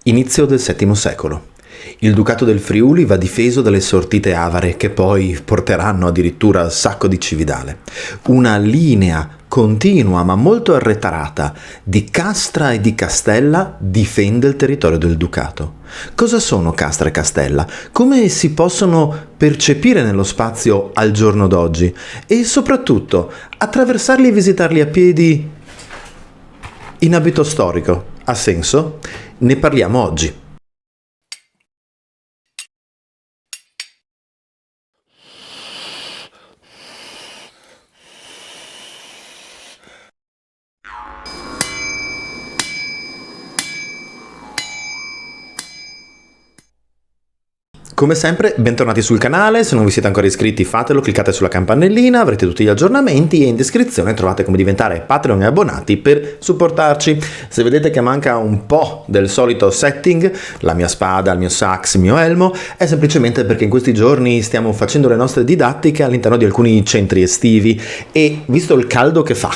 Inizio del VII secolo. Il Ducato del Friuli va difeso dalle sortite avare che poi porteranno addirittura al sacco di Cividale. Una linea continua ma molto arretrata di Castra e di Castella difende il territorio del Ducato. Cosa sono Castra e Castella? Come si possono percepire nello spazio al giorno d'oggi? E soprattutto, attraversarli e visitarli a piedi in abito storico ha senso? Ne parliamo oggi. Come sempre, bentornati sul canale, se non vi siete ancora iscritti fatelo, cliccate sulla campanellina, avrete tutti gli aggiornamenti e in descrizione trovate come diventare Patreon e abbonati per supportarci. Se vedete che manca un po' del solito setting, la mia spada, il mio sax, il mio elmo, è semplicemente perché in questi giorni stiamo facendo le nostre didattiche all'interno di alcuni centri estivi e visto il caldo che fa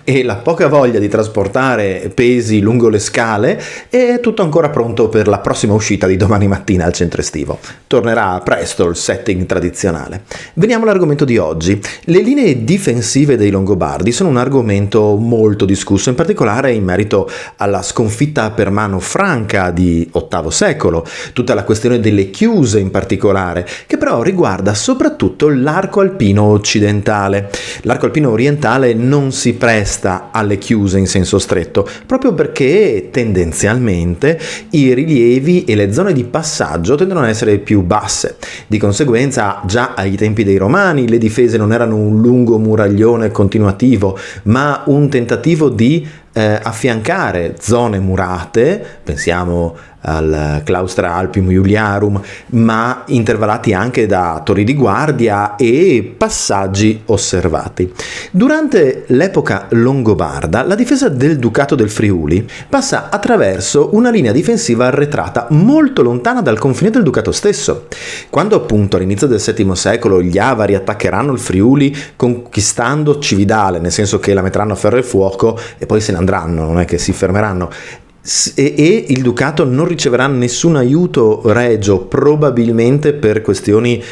e la poca voglia di trasportare pesi lungo le scale, è tutto ancora pronto per la prossima uscita di domani mattina al centro estivo. Tornerà presto il setting tradizionale. Veniamo all'argomento di oggi. Le linee difensive dei Longobardi sono un argomento molto discusso, in particolare in merito alla sconfitta per mano franca di VIII secolo, tutta la questione delle chiuse in particolare, che però riguarda soprattutto l'arco alpino occidentale. L'arco alpino orientale non si presta alle chiuse in senso stretto, proprio perché tendenzialmente i rilievi e le zone di passaggio tendono ad essere più basse. Di conseguenza, già ai tempi dei Romani le difese non erano un lungo muraglione continuativo, ma un tentativo di affiancare zone murate, pensiamo al Claustra Alpium Iuliarum, ma intervallati anche da torri di guardia e passaggi osservati. Durante l'epoca longobarda, la difesa del Ducato del Friuli passa attraverso una linea difensiva arretrata molto lontana dal confine del Ducato stesso. Quando appunto all'inizio del VII secolo gli Avari attaccheranno il Friuli conquistando Cividale, nel senso che la metteranno a ferro e fuoco e poi se ne andranno, non è che si fermeranno, e il Ducato non riceverà nessun aiuto regio, probabilmente per questioni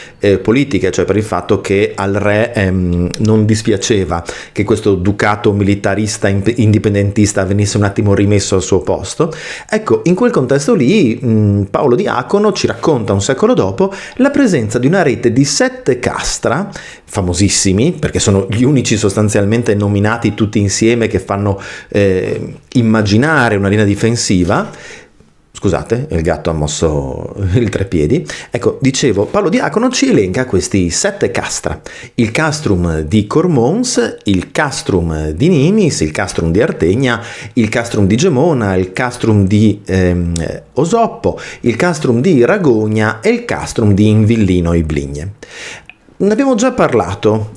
politiche, cioè per il fatto che al re non dispiaceva che questo Ducato militarista indipendentista venisse un attimo rimesso al suo posto. Ecco, in quel contesto lì Paolo Diacono ci racconta un secolo dopo la presenza di una rete di 7 castra, famosissimi, perché sono gli unici sostanzialmente nominati tutti insieme che fanno immaginare una linea difensiva. Scusate, il gatto ha mosso il treppiedi. Ecco, dicevo, Paolo Diacono ci elenca questi 7 castra. Il castrum di Cormons, il castrum di Nimis, il castrum di Artegna, il castrum di Gemona, il castrum di Osoppo, il castrum di Ragogna e il castrum di Invillino Ibligne. Ne abbiamo già parlato.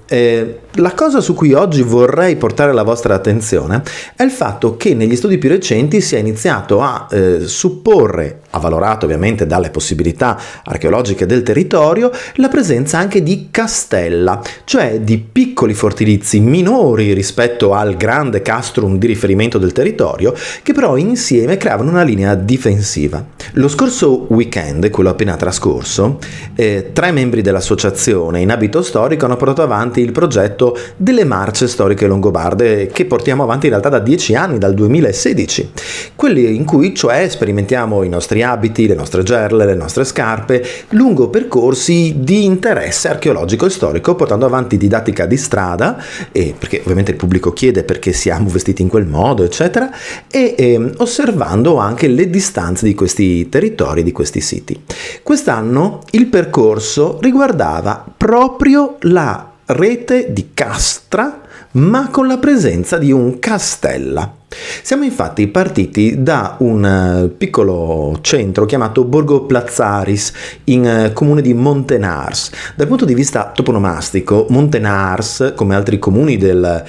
La cosa su cui oggi vorrei portare la vostra attenzione è il fatto che negli studi più recenti si è iniziato a supporre, avvalorato ovviamente dalle possibilità archeologiche del territorio, la presenza anche di castella, cioè di piccoli fortilizi minori rispetto al grande castrum di riferimento del territorio, che però insieme creavano una linea difensiva. Lo scorso weekend, quello appena trascorso, 3 membri dell'associazione in abito storico hanno portato avanti il progetto delle marce storiche longobarde che portiamo avanti in realtà da 10 anni, dal 2016, quelli in cui cioè sperimentiamo i nostri abiti, le nostre gerle, le nostre scarpe lungo percorsi di interesse archeologico e storico, portando avanti didattica di strada, perché ovviamente il pubblico chiede perché siamo vestiti in quel modo eccetera, e osservando anche le distanze di questi territori, di questi siti. Quest'anno il percorso riguardava proprio la rete di castra, ma con la presenza di un castella. Siamo infatti partiti da un piccolo centro chiamato Borgo Plazzaris in comune di Montenars. Dal punto di vista toponomastico, Montenars, come altri comuni del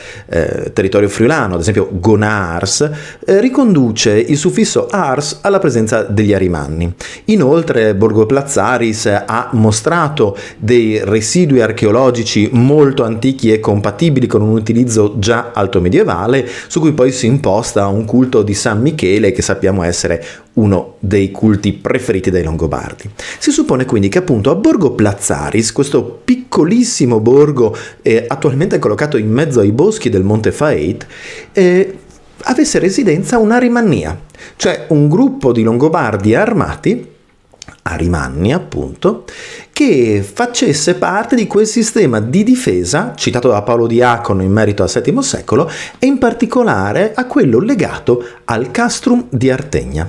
territorio friulano, ad esempio Gonars, riconduce il suffisso ars alla presenza degli Arimanni. Inoltre Borgo Plazzaris ha mostrato dei residui archeologici molto antichi e compatibili con un utilizzo già altomedievale, su cui poi si impone risposta a un culto di San Michele che sappiamo essere uno dei culti preferiti dai Longobardi. Si suppone quindi che appunto a Borgo Plazzaris, questo piccolissimo borgo attualmente collocato in mezzo ai boschi del Monte Faet, avesse residenza una Arimannia, cioè un gruppo di Longobardi armati, Arimanni appunto, che facesse parte di quel sistema di difesa citato da Paolo Diacono in merito al VII secolo e in particolare a quello legato al castrum di Artegna.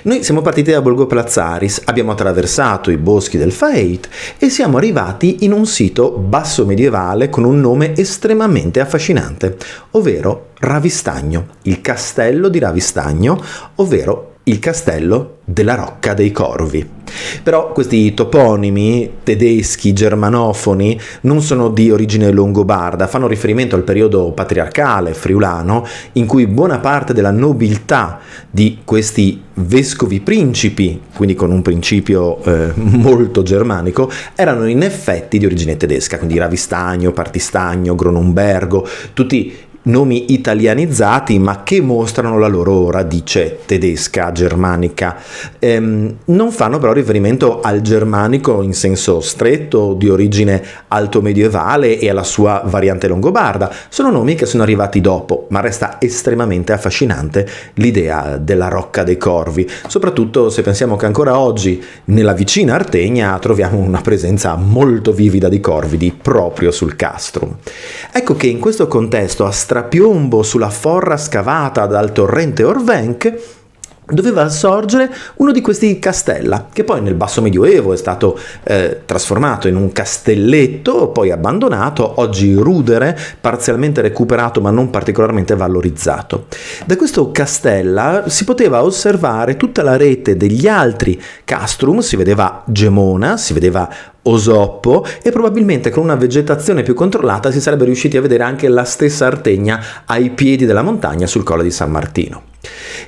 Noi siamo partiti da Borgo Plazzaris, abbiamo attraversato i boschi del Faet e siamo arrivati in un sito basso medievale con un nome estremamente affascinante, ovvero Ravistagno, il castello di Ravistagno, ovvero il castello della Rocca dei Corvi. Però questi toponimi tedeschi, germanofoni, non sono di origine longobarda, fanno riferimento al periodo patriarcale friulano, in cui buona parte della nobiltà di questi vescovi principi, quindi con un principio molto germanico, erano in effetti di origine tedesca, quindi Ravistagno, Partistagno, Gronombergo, tutti nomi italianizzati ma che mostrano la loro radice tedesca, germanica. Non fanno però riferimento al germanico in senso stretto di origine alto medievale e alla sua variante longobarda. Sono nomi che sono arrivati dopo, ma resta estremamente affascinante l'idea della Rocca dei Corvi, soprattutto se pensiamo che ancora oggi nella vicina Artegna troviamo una presenza molto vivida di corvidi proprio sul castrum. Ecco che in questo contesto a strapiombo sulla forra scavata dal torrente Orvenc doveva sorgere uno di questi castella, che poi nel basso medioevo è stato trasformato in un castelletto, poi abbandonato, oggi rudere, parzialmente recuperato ma non particolarmente valorizzato. Da questo castella si poteva osservare tutta la rete degli altri castrum, si vedeva Gemona, si vedeva Osoppo e probabilmente con una vegetazione più controllata si sarebbe riusciti a vedere anche la stessa Artegna ai piedi della montagna sul Colle di San Martino.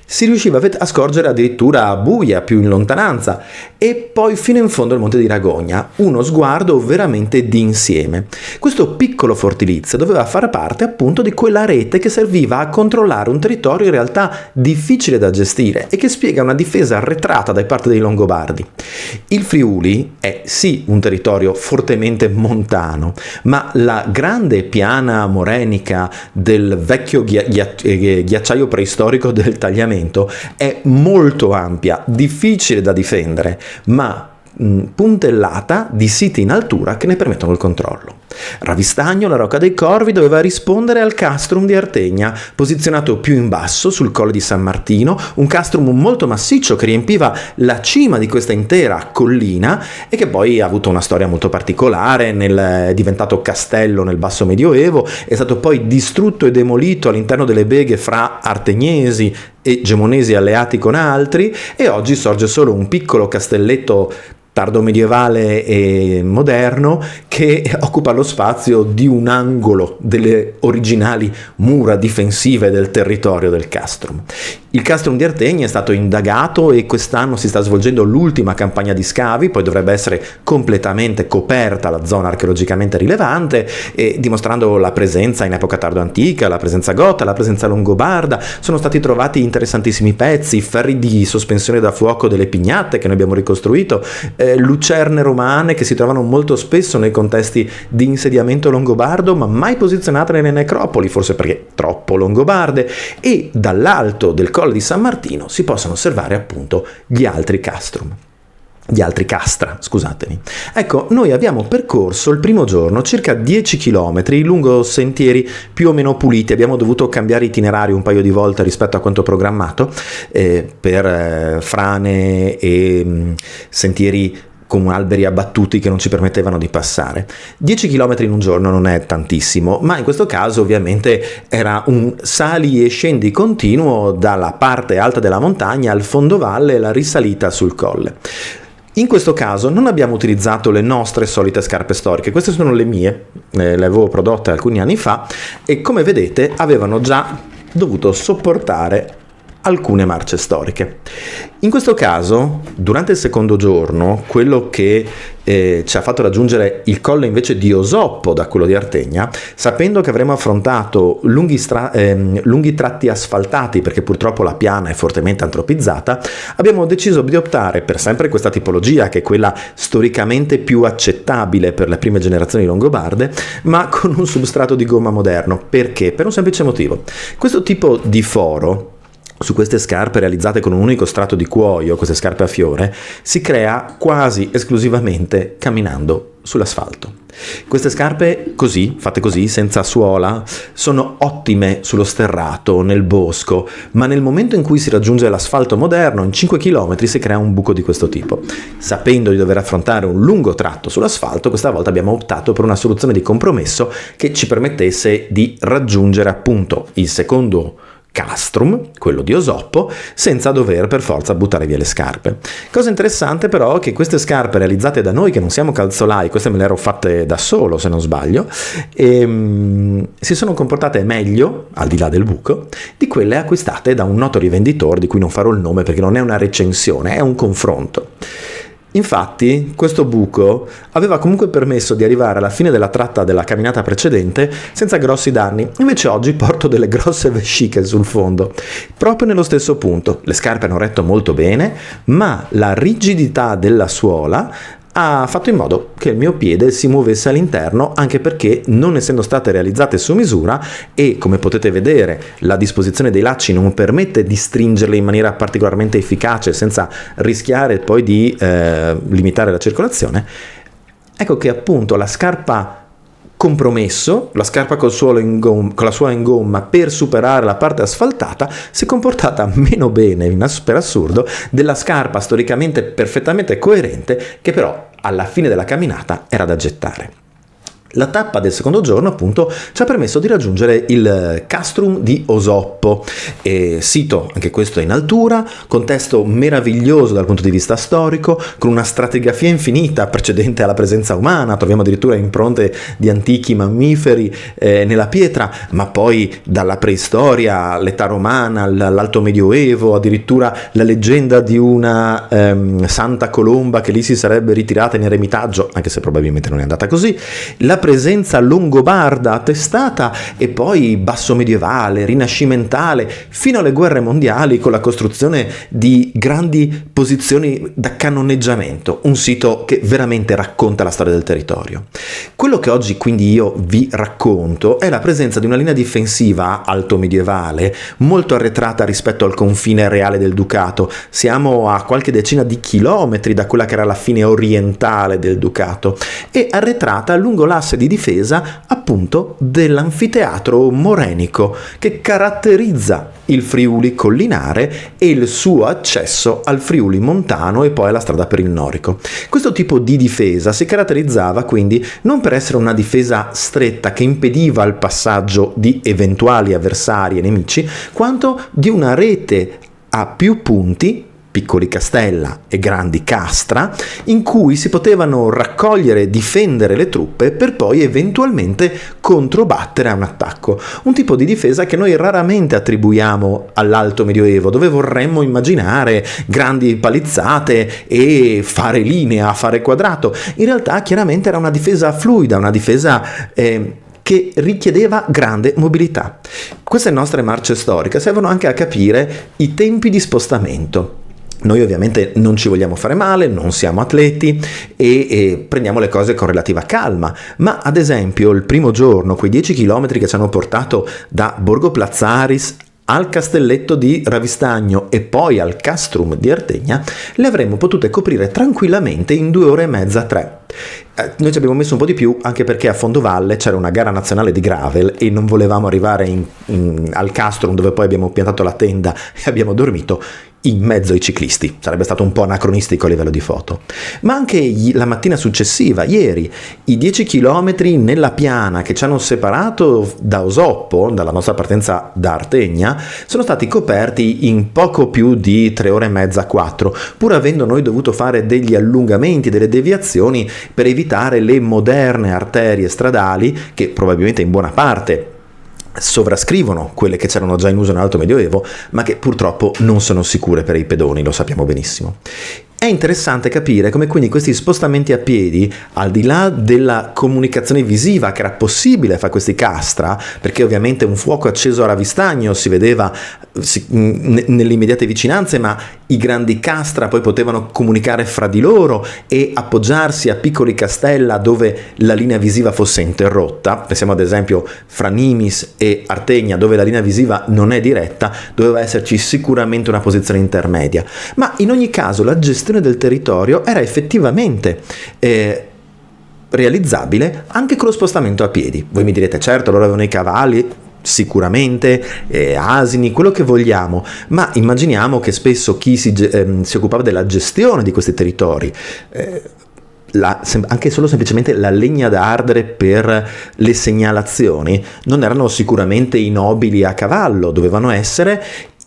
Si riusciva a scorgere addirittura Buia più in lontananza e poi fino in fondo al Monte di Ragogna, uno sguardo veramente d'insieme. Questo piccolo fortilizio doveva fare parte appunto di quella rete che serviva a controllare un territorio in realtà difficile da gestire e che spiega una difesa arretrata da parte dei Longobardi. Il Friuli è sì un territorio fortemente montano, ma la grande piana morenica del vecchio ghiacciaio preistorico del Tagliamento è molto ampia, difficile da difendere, ma puntellata di siti in altura che ne permettono il controllo. Ravistagno, la Rocca dei Corvi, doveva rispondere al castrum di Artegna, posizionato più in basso sul Colle di San Martino, un castrum molto massiccio che riempiva la cima di questa intera collina e che poi ha avuto una storia molto particolare, è diventato castello nel basso medioevo, è stato poi distrutto e demolito all'interno delle beghe fra artegnesi e gemonesi alleati con altri e oggi sorge solo un piccolo castelletto tardo medievale e moderno che occupa lo spazio di un angolo delle originali mura difensive del territorio del castrum. Il castrum di Artegna è stato indagato e quest'anno si sta svolgendo l'ultima campagna di scavi, poi dovrebbe essere completamente coperta la zona archeologicamente rilevante, dimostrando la presenza in epoca tardo antica, la presenza gota, la presenza longobarda. Sono stati trovati interessantissimi pezzi, ferri di sospensione da fuoco delle pignatte che noi abbiamo ricostruito, lucerne romane che si trovano molto spesso nei contesti di insediamento longobardo, ma mai posizionate nelle necropoli, forse perché troppo longobarde, e dall'alto del Colle di San Martino si possono osservare appunto gli altri castrum. Gli altri castra, scusatemi. Ecco, noi abbiamo percorso il primo giorno circa 10 km lungo sentieri più o meno puliti. Abbiamo dovuto cambiare itinerario un paio di volte rispetto a quanto programmato per frane e sentieri con alberi abbattuti che non ci permettevano di passare. 10 km in un giorno non è tantissimo, ma in questo caso ovviamente era un sali e scendi continuo dalla parte alta della montagna al fondovalle e la risalita sul colle. In questo caso non abbiamo utilizzato le nostre solite scarpe storiche, queste sono le mie, le avevo prodotte alcuni anni fa e come vedete avevano già dovuto sopportare alcune marce storiche. In questo caso, durante il secondo giorno, quello che ci ha fatto raggiungere il colle invece di Osoppo da quello di Artegna, sapendo che avremmo affrontato lunghi tratti asfaltati, perché purtroppo la piana è fortemente antropizzata, abbiamo deciso di optare per sempre questa tipologia, che è quella storicamente più accettabile per le prime generazioni longobarde, ma con un substrato di gomma moderno. Perché? Per un semplice motivo. Questo tipo di foro su queste scarpe realizzate con un unico strato di cuoio, queste scarpe a fiore, si crea quasi esclusivamente camminando sull'asfalto. Queste scarpe così, fatte così, senza suola, sono ottime sullo sterrato, nel bosco, ma nel momento in cui si raggiunge l'asfalto moderno, in 5 km si crea un buco di questo tipo. Sapendo di dover affrontare un lungo tratto sull'asfalto, questa volta abbiamo optato per una soluzione di compromesso che ci permettesse di raggiungere appunto il secondo castrum, quello di Osoppo, senza dover per forza buttare via le scarpe. Cosa interessante però è che queste scarpe realizzate da noi, che non siamo calzolai, queste me le ero fatte da solo se non sbaglio, si sono comportate meglio, al di là del buco, di quelle acquistate da un noto rivenditore di cui non farò il nome perché non è una recensione, è un confronto. Infatti, questo buco aveva comunque permesso di arrivare alla fine della tratta della camminata precedente senza grossi danni. Invece oggi porto delle grosse vesciche sul fondo, proprio nello stesso punto. Le scarpe hanno retto molto bene, ma la rigidità della suola ha fatto in modo che il mio piede si muovesse all'interno, anche perché, non essendo state realizzate su misura e, come potete vedere, la disposizione dei lacci non permette di stringerle in maniera particolarmente efficace senza rischiare poi di limitare la circolazione, ecco che appunto la scarpa compromesso, la scarpa con la suola in gomma per superare la parte asfaltata, si è comportata meno bene, per assurdo, della scarpa storicamente perfettamente coerente, che però alla fine della camminata era da gettare. La tappa del secondo giorno appunto ci ha permesso di raggiungere il castrum di Osoppo, sito anche questo in altura, contesto meraviglioso dal punto di vista storico, con una stratigrafia infinita precedente alla presenza umana. Troviamo addirittura impronte di antichi mammiferi nella pietra, ma poi dalla preistoria all'età romana, all'alto medioevo, addirittura la leggenda di una Santa Colomba che lì si sarebbe ritirata in eremitaggio, anche se probabilmente non è andata così, la presenza longobarda attestata e poi basso medievale, rinascimentale, fino alle guerre mondiali, con la costruzione di grandi posizioni da cannoneggiamento, un sito che veramente racconta la storia del territorio. Quello che oggi quindi io vi racconto è la presenza di una linea difensiva alto medievale molto arretrata rispetto al confine reale del ducato. Siamo a qualche decina di chilometri da quella che era la fine orientale del ducato e arretrata lungo l'asse di difesa appunto dell'anfiteatro morenico che caratterizza il Friuli collinare e il suo accesso al Friuli montano e poi alla strada per il Norico. Questo tipo di difesa si caratterizzava quindi non per essere una difesa stretta che impediva il passaggio di eventuali avversari e nemici, quanto di una rete a più punti, piccoli castella e grandi castra, in cui si potevano raccogliere e difendere le truppe per poi eventualmente controbattere a un attacco. Un tipo di difesa che noi raramente attribuiamo all'Alto Medioevo, dove vorremmo immaginare grandi palizzate e fare linea, fare quadrato. In realtà chiaramente era una difesa fluida, una difesa che richiedeva grande mobilità. Queste nostre marce storiche servono anche a capire i tempi di spostamento. Noi ovviamente non ci vogliamo fare male, non siamo atleti e prendiamo le cose con relativa calma, ma ad esempio il primo giorno, quei 10 km che ci hanno portato da Borgo Plazzaris al castelletto di Ravistagno e poi al castrum di Artegna, le avremmo potute coprire tranquillamente in 2 ore e mezza, 3. Noi ci abbiamo messo un po' di più anche perché a Fondovalle c'era una gara nazionale di gravel e non volevamo arrivare al castrum, dove poi abbiamo piantato la tenda e abbiamo dormito in mezzo ai ciclisti. Sarebbe stato un po' anacronistico a livello di foto. Ma anche la mattina successiva, ieri, i 10 chilometri nella piana che ci hanno separato da Osoppo, dalla nostra partenza da Artegna, sono stati coperti in poco più di 3 ore e mezza, 4, pur avendo noi dovuto fare degli allungamenti, delle deviazioni per evitare le moderne arterie stradali che probabilmente in buona parte sovrascrivono quelle che c'erano già in uso nell'Alto Medioevo, ma che purtroppo non sono sicure per i pedoni, lo sappiamo benissimo. È interessante capire come quindi questi spostamenti a piedi, al di là della comunicazione visiva che era possibile fra questi castra, perché ovviamente un fuoco acceso a Ravistagno si vedeva nelle immediate vicinanze, ma i grandi castra poi potevano comunicare fra di loro e appoggiarsi a piccoli castella dove la linea visiva fosse interrotta. Pensiamo ad esempio fra Nimis e Artegna, dove la linea visiva non è diretta, doveva esserci sicuramente una posizione intermedia. Ma in ogni caso la gestione del territorio era effettivamente realizzabile anche con lo spostamento a piedi. Voi mi direte, certo, loro avevano i cavalli, sicuramente, asini, quello che vogliamo, ma immaginiamo che spesso chi si occupava della gestione di questi territori, anche solo semplicemente la legna da ardere per le segnalazioni, non erano sicuramente i nobili a cavallo, dovevano essere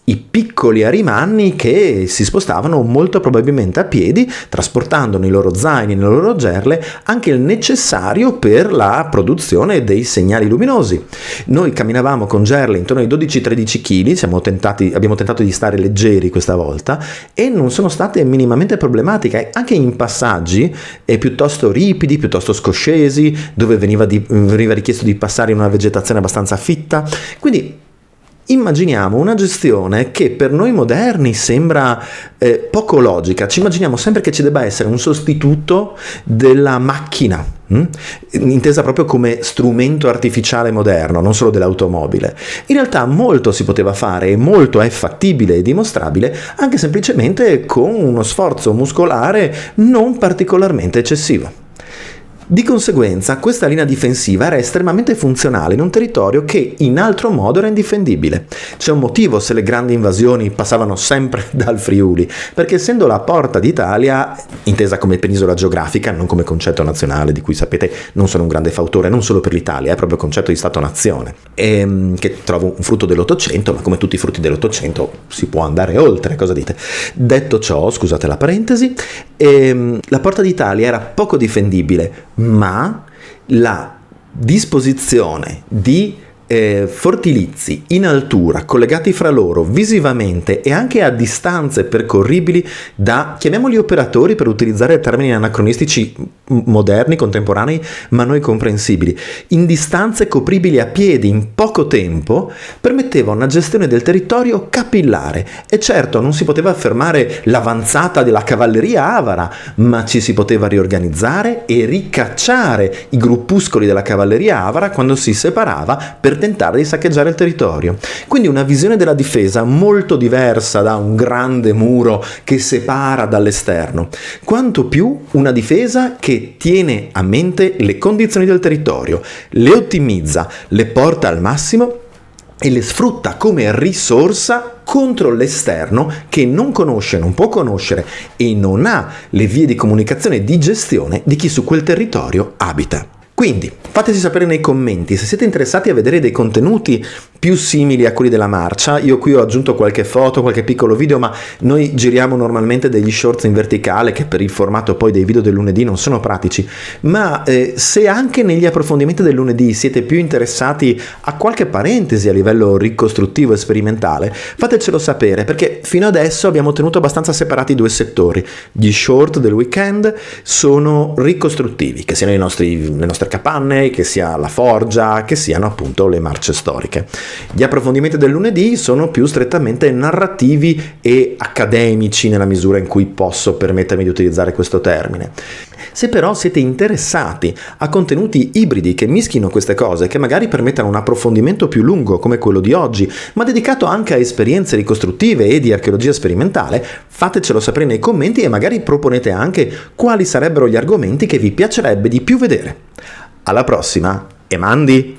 i piccoli arimanni che si spostavano molto probabilmente a piedi, trasportando nei loro zaini, nelle loro gerle, anche il necessario per la produzione dei segnali luminosi. Noi camminavamo con gerle intorno ai 12-13 kg, abbiamo tentato di stare leggeri questa volta, e non sono state minimamente problematiche, anche in passaggi piuttosto ripidi, piuttosto scoscesi, dove veniva richiesto di passare in una vegetazione abbastanza fitta. Quindi immaginiamo una gestione che per noi moderni sembra poco logica. Ci immaginiamo sempre che ci debba essere un sostituto della macchina, intesa proprio come strumento artificiale moderno, non solo dell'automobile. In realtà molto si poteva fare e molto è fattibile e dimostrabile anche semplicemente con uno sforzo muscolare non particolarmente eccessivo. Di conseguenza, questa linea difensiva era estremamente funzionale in un territorio che in altro modo era indifendibile. C'è un motivo se le grandi invasioni passavano sempre dal Friuli, perché essendo la porta d'Italia, intesa come penisola geografica, non come concetto nazionale, di cui sapete non sono un grande fautore, non solo per l'Italia, è proprio il concetto di Stato-nazione, che trovo un frutto dell'Ottocento, ma come tutti i frutti dell'Ottocento si può andare oltre, cosa dite? Detto ciò, scusate la parentesi, la porta d'Italia era poco difendibile, ma la disposizione di fortilizi in altura collegati fra loro visivamente e anche a distanze percorribili da, chiamiamoli operatori per utilizzare termini anacronistici moderni, contemporanei, ma noi comprensibili, in distanze copribili a piedi in poco tempo, permetteva una gestione del territorio capillare. E certo non si poteva fermare l'avanzata della cavalleria avara, ma ci si poteva riorganizzare e ricacciare i gruppuscoli della cavalleria avara quando si separava per tentare di saccheggiare il territorio. Quindi una visione della difesa molto diversa da un grande muro che separa dall'esterno, quanto più una difesa che tiene a mente le condizioni del territorio, le ottimizza, le porta al massimo e le sfrutta come risorsa contro l'esterno che non conosce, non può conoscere e non ha le vie di comunicazione e di gestione di chi su quel territorio abita. Quindi fateci sapere nei commenti se siete interessati a vedere dei contenuti più simili a quelli della marcia. Io qui ho aggiunto qualche foto, qualche piccolo video, ma noi giriamo normalmente degli shorts in verticale che per il formato poi dei video del lunedì non sono pratici, ma se anche negli approfondimenti del lunedì siete più interessati a qualche parentesi a livello ricostruttivo e sperimentale, fatecelo sapere, perché fino adesso abbiamo tenuto abbastanza separati i due settori. Gli short del weekend sono ricostruttivi, che siano le nostre capanne, che sia la forgia, che siano appunto le marce storiche. Gli approfondimenti del lunedì sono più strettamente narrativi e accademici nella misura in cui posso permettermi di utilizzare questo termine. Se però siete interessati a contenuti ibridi che mischino queste cose, che magari permettano un approfondimento più lungo come quello di oggi, ma dedicato anche a esperienze ricostruttive e di archeologia sperimentale, fatecelo sapere nei commenti e magari proponete anche quali sarebbero gli argomenti che vi piacerebbe di più vedere. Alla prossima e mandi!